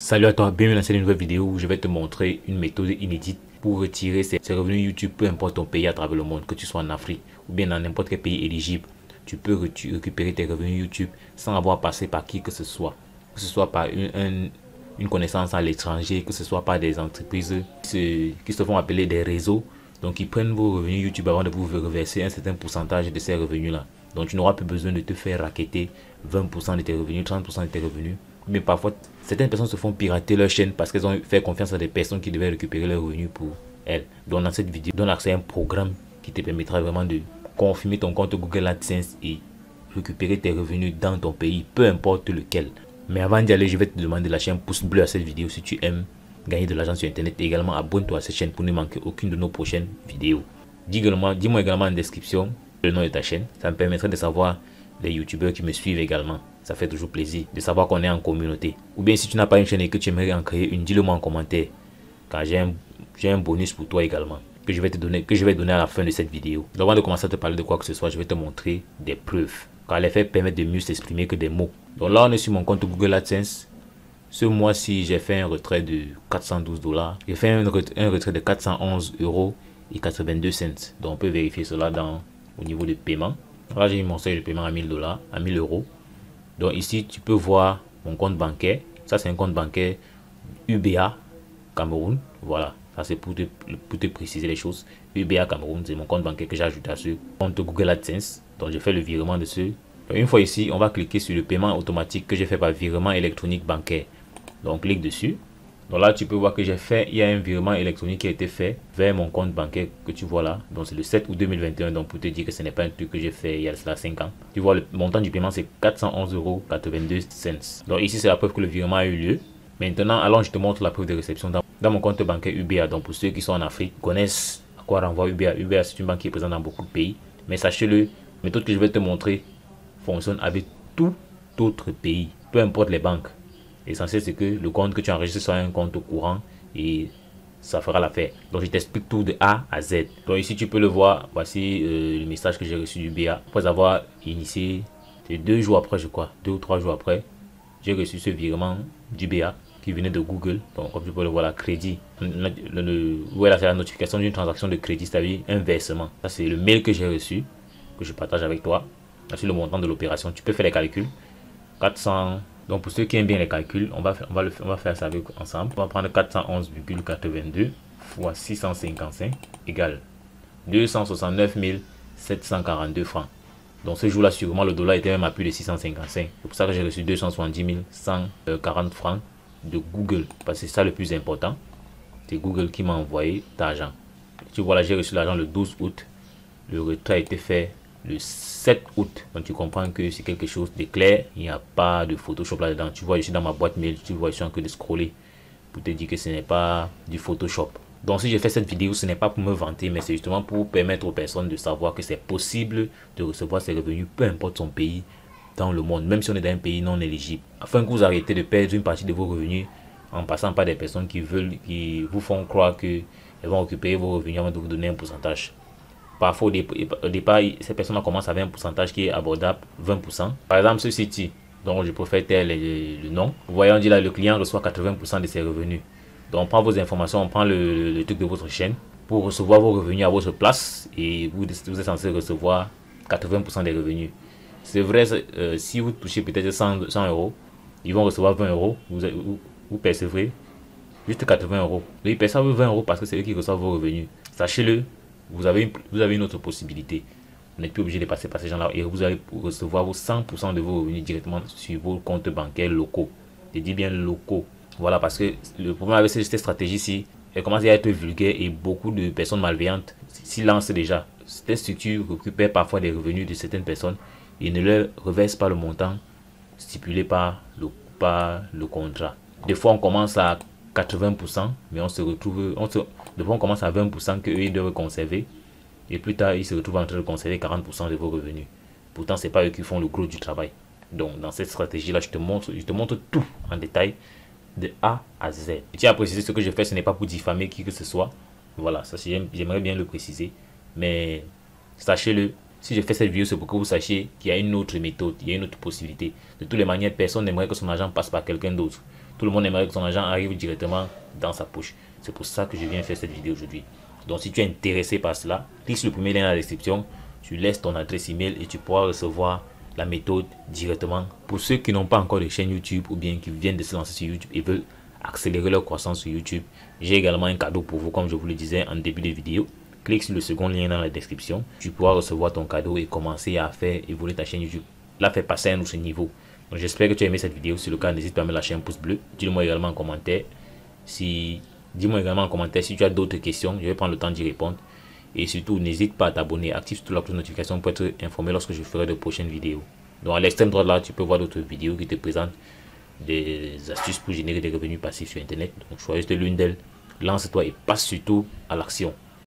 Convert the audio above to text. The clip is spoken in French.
Salut à toi, bienvenue dans cette nouvelle vidéo où je vais te montrer une méthode inédite pour retirer ses revenus YouTube, peu importe ton pays à travers le monde, que tu sois en Afrique ou bien dans n'importe quel pays éligible. Tu peux récupérer tes revenus YouTube sans avoir passé par qui que ce soit par une connaissance à l'étranger, que ce soit par des entreprises qui se font appeler des réseaux. Donc ils prennent vos revenus YouTube avant de vous reverser un certain pourcentage de ces revenus-là. Donc tu n'auras plus besoin de te faire racketter 20% de tes revenus, 30% de tes revenus. Mais parfois, certaines personnes se font pirater leur chaîne parce qu'elles ont fait confiance à des personnes qui devaient récupérer leurs revenus pour elles. Donc dans cette vidéo, donne accès à un programme qui te permettra vraiment de confirmer ton compte Google AdSense et récupérer tes revenus dans ton pays, peu importe lequel. Mais avant d'y aller, je vais te demander la chaîne pouce bleu à cette vidéo si tu aimes gagner de l'argent sur internet. Et également abonne-toi à cette chaîne pour ne manquer aucune de nos prochaines vidéos. Dis-moi également en description le nom de ta chaîne. Ça me permettrait de savoir les youtubeurs qui me suivent également. Ça fait toujours plaisir de savoir qu'on est en communauté. Ou bien si tu n'as pas une chaîne et que tu aimerais en créer une, dis-le moi en commentaire. Car j'ai un bonus pour toi également que je vais donner à la fin de cette vidéo. Donc avant de commencer à te parler de quoi que ce soit, je vais te montrer des preuves. Car les faits permettent de mieux s'exprimer que des mots. Donc là on est sur mon compte Google AdSense. Ce mois-ci j'ai fait un retrait de 412 $. J'ai fait un retrait de 411 € et 82 cents. Donc on peut vérifier cela au niveau de paiement. Là j'ai mis mon seuil de paiement à 1000 $, à 1000 €. Donc ici tu peux voir mon compte bancaire. Ça c'est un compte bancaire UBA Cameroun. Voilà, ça c'est pour te préciser les choses. UBA Cameroun, c'est mon compte bancaire que j'ai ajouté à ce compte Google AdSense. Donc j'ai fait le virement de ce. Donc, une fois ici, on va cliquer sur le paiement automatique que j'ai fait par virement électronique bancaire. Donc clique dessus. Donc là tu peux voir que il y a un virement électronique qui a été fait vers mon compte bancaire que tu vois là. Donc c'est le 7 août 2021. Donc pour te dire que ce n'est pas un truc que j'ai fait il y a cela 5 ans. Tu vois le montant du paiement c'est 411,82 €. Donc ici c'est la preuve que le virement a eu lieu. Maintenant allons, je te montre la preuve de réception dans mon compte bancaire UBA. Donc pour ceux qui sont en Afrique connaissent à quoi renvoie UBA. UBA c'est une banque qui est présente dans beaucoup de pays. Mais sachez-le, la méthode que je vais te montrer fonctionne avec tout autre pays. Peu importe les banques. L'essentiel c'est que le compte que tu enregistres soit un compte courant et ça fera l'affaire. Donc je t'explique tout de A à Z. Donc ici tu peux le voir. Voici le message que j'ai reçu du BA. Après avoir initié, c'est 2 jours après je crois, 2 ou 3 jours après, j'ai reçu ce virement du BA qui venait de Google. Donc comme tu peux le voir là, crédit. Voilà, c'est la notification d'une transaction de crédit, c'est-à-dire un versement. Ça c'est le mail que j'ai reçu, que je partage avec toi. Là c'est le montant de l'opération. Tu peux faire les calculs. 400. Donc pour ceux qui aiment bien les calculs, on va faire ça ensemble. On va prendre 411,82 fois 655 égale 269 742 francs. Donc ce jour-là, sûrement le dollar était même à plus de 655. C'est pour ça que j'ai reçu 270 140 francs de Google. Parce que c'est ça le plus important. C'est Google qui m'a envoyé d'argent. Tu vois là, j'ai reçu l'argent le 12 août. Le retrait a été fait le 7 août. Donc tu comprends que c'est quelque chose de clair. Il n'y a pas de Photoshop là-dedans. Tu vois, je suis dans ma boîte mail. Tu vois, je suis en train de scroller pour te dire que ce n'est pas du Photoshop. Donc si j'ai fait cette vidéo, ce n'est pas pour me vanter, mais c'est justement pour permettre aux personnes de savoir que c'est possible de recevoir ces revenus, peu importe son pays dans le monde, même si on est dans un pays non éligible. Afin que vous arrêtez de perdre une partie de vos revenus en passant par des personnes qui vous font croire qu'elles vont récupérer vos revenus avant de vous donner un pourcentage. Parfois au départ, ces personnes commencent avec un pourcentage qui est abordable, 20%. Par exemple, ce site, dont je préfère taire le nom. Vous voyez, on dit là, le client reçoit 80% de ses revenus. Donc on prend vos informations, on prend le truc de votre chaîne pour recevoir vos revenus à votre place et vous êtes censé recevoir 80% des revenus. C'est vrai, si vous touchez peut-être 100 €, ils vont recevoir 20 €, vous percevrez juste 80 €. Ils perçoivent 20 € parce que c'est eux qui reçoivent vos revenus. Sachez-le, vous avez une autre possibilité. Vous n'êtes plus obligé de passer par ces gens-là et vous allez recevoir vos 100% de vos revenus directement sur vos comptes bancaires locaux. Je dis bien locaux. Voilà, parce que le problème avec cette stratégie-ci, elle commence à être vulgaire et beaucoup de personnes malveillantes s'y lancent déjà. Cette structure récupère parfois des revenus de certaines personnes et ne leur reverse pas le montant stipulé par le contrat. Des fois, on commence à 80%, mais on se retrouve, des fois on commence à 20% qu'eux ils doivent conserver et plus tard ils se retrouvent en train de conserver 40% de vos revenus. Pourtant, c'est pas eux qui font le gros du travail. Donc, dans cette stratégie-là, je te montre tout en détail de A à Z. Je tiens à préciser ce que je fais, ce n'est pas pour diffamer qui que ce soit. Voilà, ça j'aimerais bien le préciser. Mais sachez-le, si je fais cette vidéo, c'est pour que vous sachiez qu'il y a une autre méthode, il y a une autre possibilité. De toutes les manières, personne n'aimerait que son argent passe par quelqu'un d'autre. Tout le monde aimerait que son argent arrive directement dans sa poche. C'est pour ça que je viens faire cette vidéo aujourd'hui. Donc si tu es intéressé par cela, clique sur le premier lien dans la description, tu laisses ton adresse email et tu pourras recevoir la méthode directement. Pour ceux qui n'ont pas encore de chaîne YouTube ou bien qui viennent de se lancer sur YouTube et veulent accélérer leur croissance sur YouTube, j'ai également un cadeau pour vous comme je vous le disais en début de vidéo. Clique sur le second lien dans la description, tu pourras recevoir ton cadeau et commencer à faire évoluer ta chaîne YouTube. Là, faire passer à un autre niveau. Donc j'espère que tu as aimé cette vidéo. Si c'est le cas, n'hésite pas à me lâcher un pouce bleu. Dis-le-moi également en commentaire. Dis-moi également en commentaire si tu as d'autres questions. Je vais prendre le temps d'y répondre. Et surtout, n'hésite pas à t'abonner. Active surtout la cloche de notification pour être informé lorsque je ferai de prochaines vidéos. Donc à l'extrême droite là, tu peux voir d'autres vidéos qui te présentent des astuces pour générer des revenus passifs sur Internet. Donc choisis l'une d'elles. Lance-toi et passe surtout à l'action.